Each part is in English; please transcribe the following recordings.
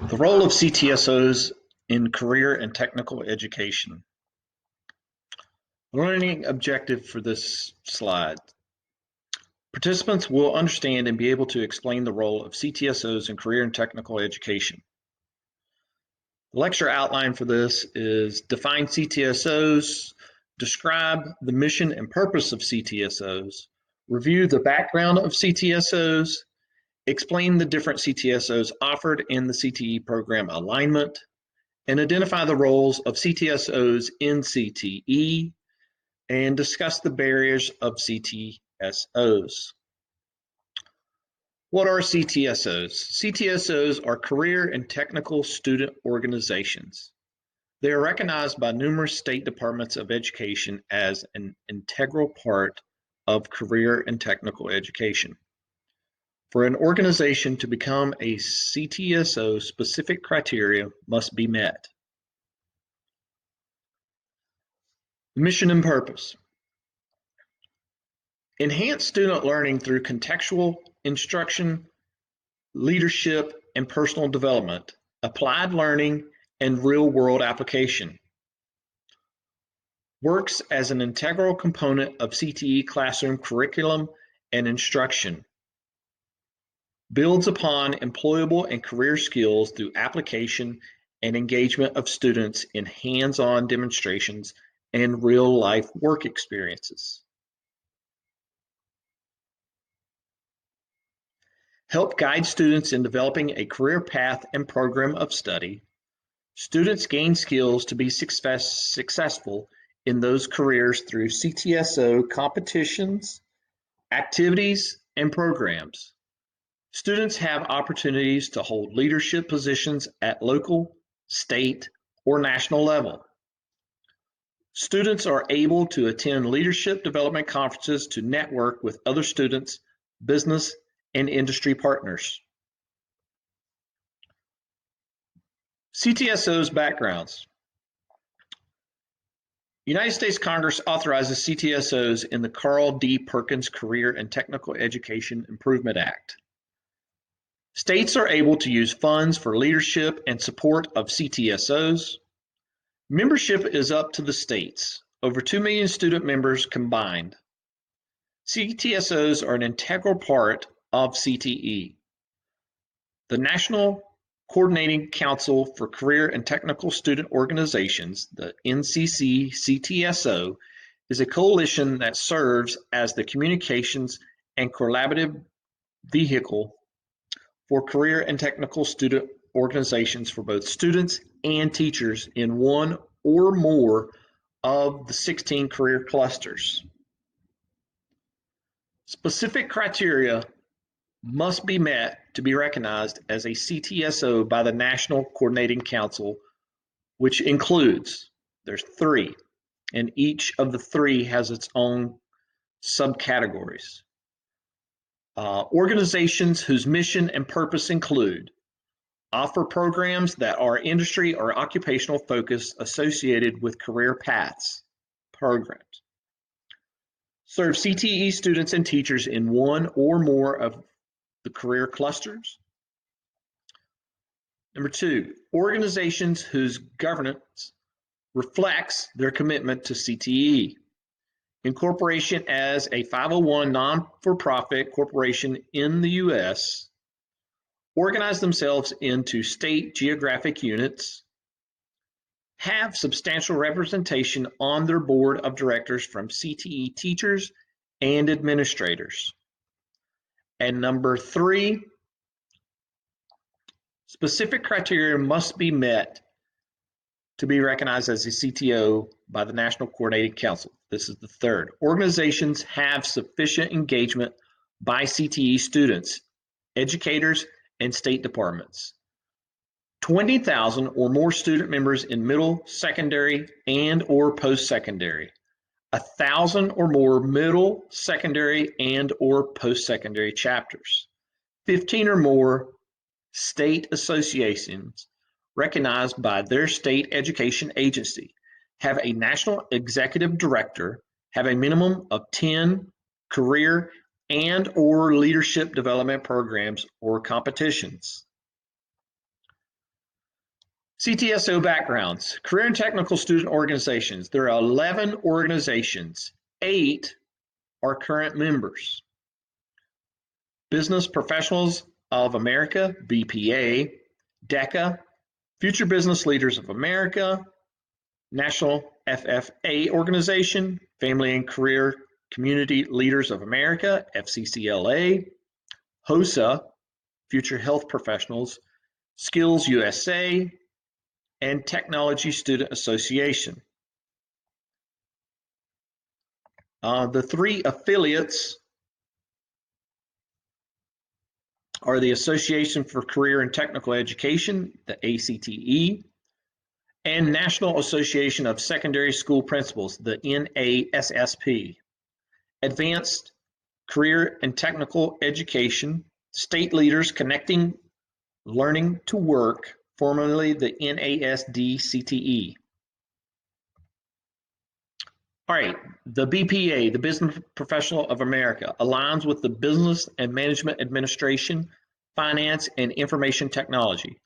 The role of CTSOs in career and technical education. Learning objective for this slide. Participants will understand and be able to explain the role of CTSOs in career and technical education. The lecture outline for this is define CTSOs, describe the mission and purpose of CTSOs, review the background of CTSOs, explain the different CTSOs offered in the CTE program alignment, and identify the roles of CTSOs in CTE, and discuss the barriers of CTSOs. What are CTSOs? CTSOs are career and technical student organizations. They are recognized by numerous state departments of education as an integral part of career and technical education. For an organization to become a CTSO, specific criteria must be met. Mission and purpose. Enhance student learning through contextual instruction, leadership, and personal development, applied learning, and real-world application. Works as an integral component of CTE classroom curriculum and instruction. Builds upon employable and career skills through application and engagement of students in hands-on demonstrations and real-life work experiences. Help guide students in developing a career path and program of study. Students gain skills to be successful in those careers through CTSO competitions, activities, and programs. Students have opportunities to hold leadership positions at local, state, or national level. Students are able to attend leadership development conferences to network with other students, business, and industry partners. CTSO's backgrounds. United States Congress authorizes CTSOs in the Carl D. Perkins Career and Technical Education Improvement Act. States are able to use funds for leadership and support of CTSOs. Membership is up to the states, over 2 million student members combined. CTSOs are an integral part of CTE. The National Coordinating Council for Career and Technical Student Organizations, the NCC-CTSO, is a coalition that serves as the communications and collaborative vehicle for career and technical student organizations for both students and teachers in one or more of the 16 career clusters. Specific criteria must be met to be recognized as a CTSO by the National Coordinating Council, which includes, there's 3, and each of the 3 has its own subcategories. Organizations whose mission and purpose include offer programs that are industry or occupational focused associated with career paths, programs. Serve CTE students and teachers in one or more of the career clusters. Number 2, organizations whose governance reflects their commitment to CTE. Incorporation as a 501 non-for-profit corporation in the U.S., organize themselves into state geographic units, have substantial representation on their board of directors from CTE teachers and administrators. And number 3, specific criteria must be met to be recognized as a CTO by the National Coordinating Council. This is the 3rd. Organizations have sufficient engagement by CTE students, educators, and state departments. 20,000 or more student members in middle, secondary, and or post-secondary. 1,000 or more middle, secondary, and or post-secondary chapters. 15 or more state associations recognized by their state education agency, have a national executive director, have a minimum of 10 career and or leadership development programs or competitions. CTSO backgrounds, career and technical student organizations. There are 11 organizations, 8 are current members. Business Professionals of America, BPA, DECA, Future Business Leaders of America, National FFA Organization, Family and Career Community Leaders of America, FCCLA, HOSA, Future Health Professionals, Skills USA, and Technology Student Association. The 3 affiliates are the Association for Career and Technical Education, the ACTE, and National Association of Secondary School Principals, the NASSP. Advanced Career and Technical Education, State Leaders Connecting Learning to Work, formerly the NASD-CTE. All right, the BPA, the Business Professional of America, aligns with the Business and Management Administration, Finance, and Information Technology.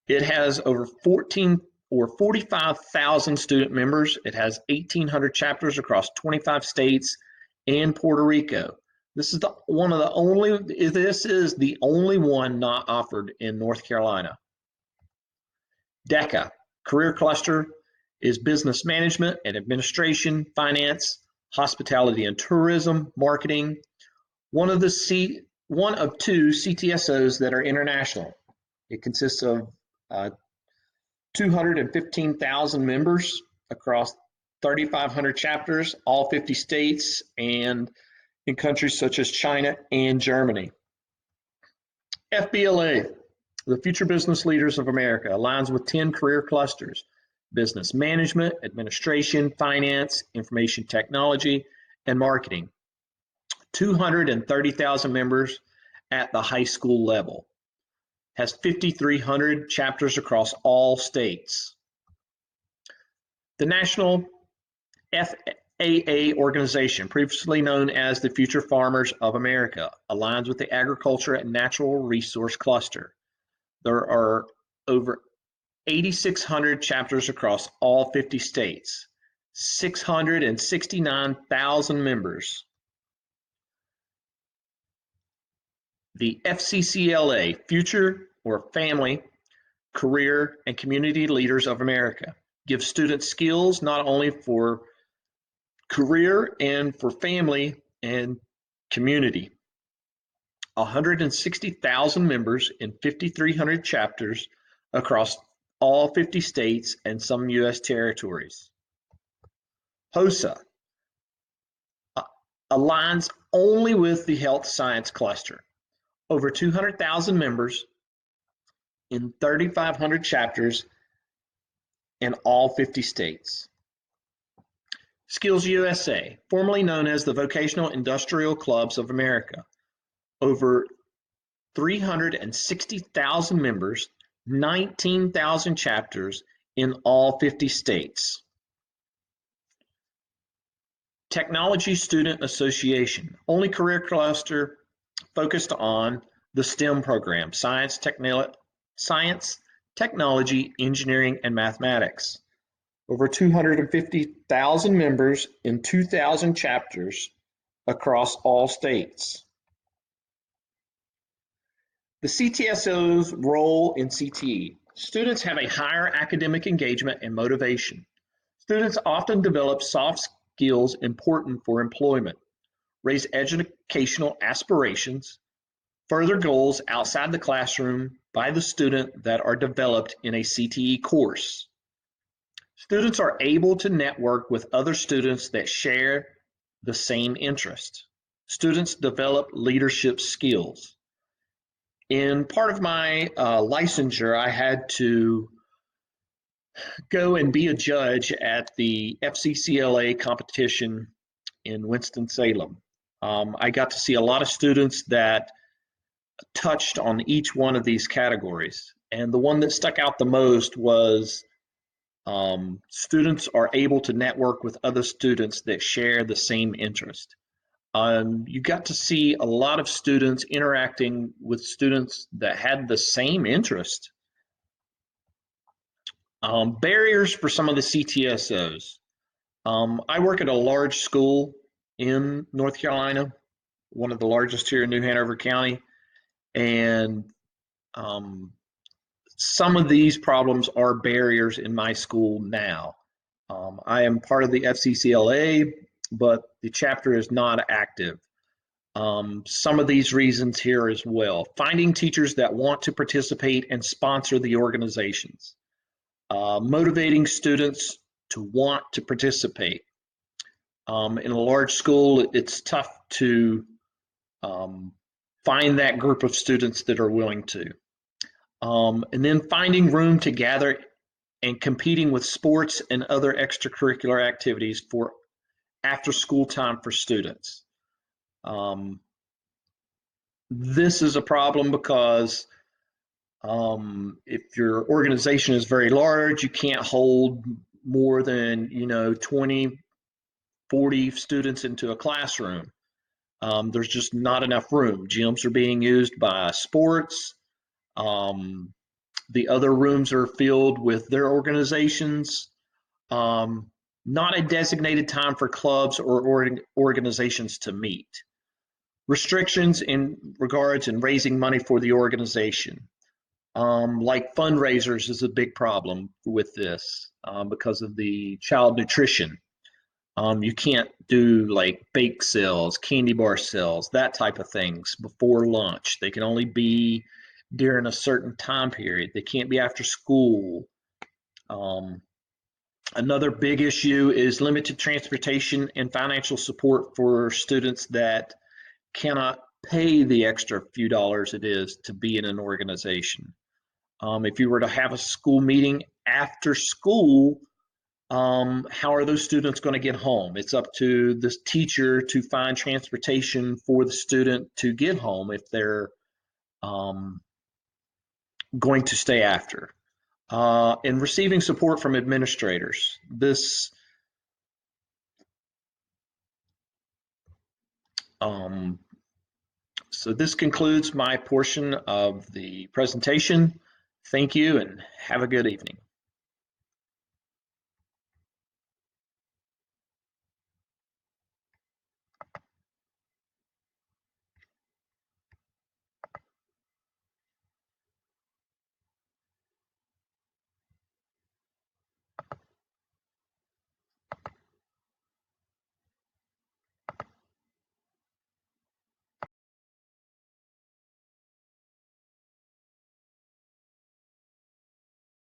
It has over 45,000 student members. It has 1,800 chapters across 25 states and Puerto Rico. This is the only one not offered in North Carolina. DECA, Career Cluster, is business management and administration, finance, hospitality and tourism, marketing. One of 2 CTSOs that are international. It consists of 215,000 members across 3,500 chapters, all 50 states, and in countries such as China and Germany. FBLA, the Future Business Leaders of America, aligns with 10 career clusters: business management, administration, finance, information technology, and marketing. 230,000 members at the high school level. Has 5,300 chapters across all states. The National FAA organization, previously known as the Future Farmers of America, aligns with the Agriculture and Natural Resource Cluster. There are over 8,600 chapters across all 50 states, 669,000 members. The FCCLA, Future or Family, Career, and Community Leaders of America, gives students skills not only for career and for family and community. 160,000 members in 5,300 chapters across all 50 states and some U.S. territories. HOSA aligns only with the Health Science Cluster. Over 200,000 members in 3,500 chapters in all 50 states. Skills USA, formerly known as the Vocational Industrial Clubs of America. Over 360,000 members, 19,000 chapters in all 50 states. Technology Student Association, only career cluster focused on the STEM program, science, technology, engineering, and mathematics. Over 250,000 members in 2,000 chapters across all states. The CTSO's role in CTE. Students have a higher academic engagement and motivation. Students often develop soft skills important for employment, raise educational aspirations, further goals outside the classroom by the student that are developed in a CTE course. Students are able to network with other students that share the same interest. Students develop leadership skills. In part of my licensure, I had to go and be a judge at the FCCLA competition in Winston-Salem. I got to see a lot of students that touched on each one of these categories. And the one that stuck out the most was students are able to network with other students that share the same interest. You got to see a lot of students interacting with students that had the same interest. Barriers for some of the CTSOs. I work at a large school in North Carolina, one of the largest here in New Hanover County, and um, some of these problems are barriers in my school now. I am part of the FCCLA, but the chapter is not active. Some of these reasons here as well. Finding teachers that want to participate and sponsor the organizations. Motivating students to want to participate. In a large school, it's tough to find that group of students that are willing to. And then finding room to gather and competing with sports and other extracurricular activities for after school time for students. This is a problem because if your organization is very large, you can't hold more than 20, 40 students into a classroom. There's just not enough room. Gyms are being used by sports. The other rooms are filled with their organizations. Not a designated time for clubs or organizations to meet. Restrictions in regards and raising money for the organization. Like fundraisers is a big problem with this because of the child nutrition. You can't do like bake sales, candy bar sales, that type of things before lunch. They can only be during a certain time period. They can't be after school. Another big issue is limited transportation and financial support for students that cannot pay the extra few dollars it is to be in an organization. If you were to have a school meeting after school, how are those students going to get home? It's up to the teacher to find transportation for the student to get home if they're going to stay after. And receiving support from administrators. So this concludes my portion of the presentation. Thank you and have a good evening.